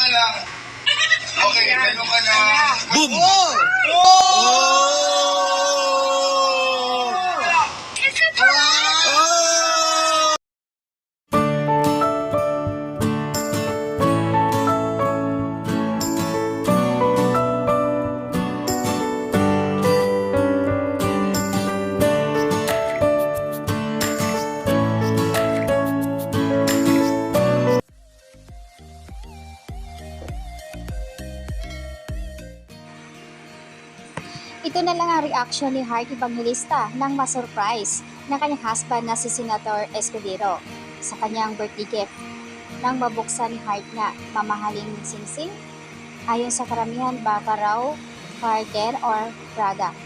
ka lang. Okay, meron ka lang. Boom! Oh! Ito na lang ang reaction ni Heart Evangelista nang masurprise ng kanyang husband na si Senator Escudero sa kanyang birthday gift. Nang mabuksan ni Heart na mamahaling singsing, ayon sa karamihan baka raw Cartier or Prada.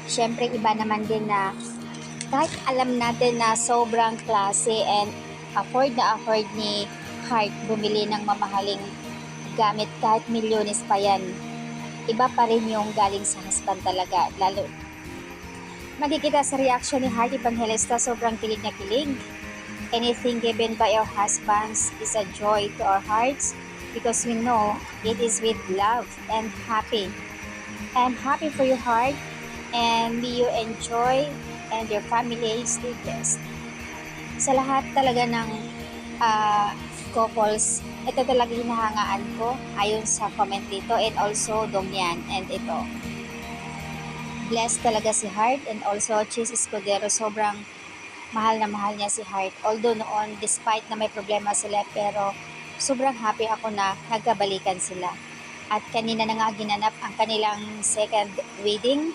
Siyempre iba naman din na kahit alam natin na sobrang klase and afford ni Heart bumili ng mamahaling gamit kahit milyones pa yan. Iba pa rin yung galing sa husband talaga, lalo makikita sa reaction ni Heart Evangelista, sobrang kilig na kilig. Anything given by our husbands is a joy to our hearts because we know it is with love and happy. I'm happy for your heart and may you enjoy and your family stay blessed. Sa lahat talaga ng couples, ito talaga hinahangaan ko ayon sa comment dito, and also Dongyan, and ito. Blessed talaga si Heart and also Cheese Escudero, sobrang mahal na mahal niya si Heart. Although noon, despite na may problema sila, pero sobrang happy ako na nagkabalikan sila. At kanina na nga ginanap ang kanilang second wedding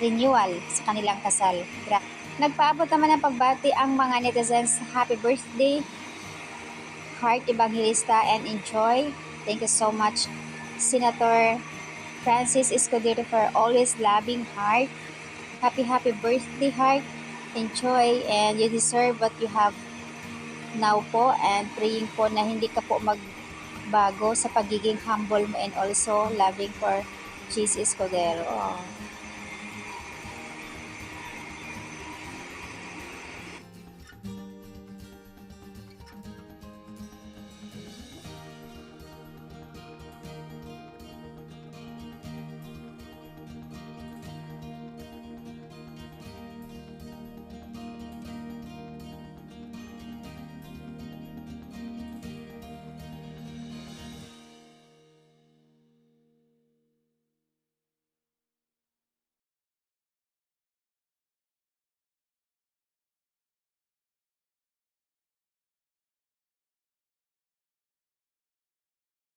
renewal sa kanilang kasal. Nagpaabot naman ng pagbati ang mga netizens. Happy birthday Heart Evangelista and enjoy. Thank you so much Senator Francis Escudero for always loving Heart. Happy birthday Heart. Enjoy and you deserve what you have now po, and praying po na hindi ka po magbago sa pagiging humble mo and also loving for Cheese Escudero.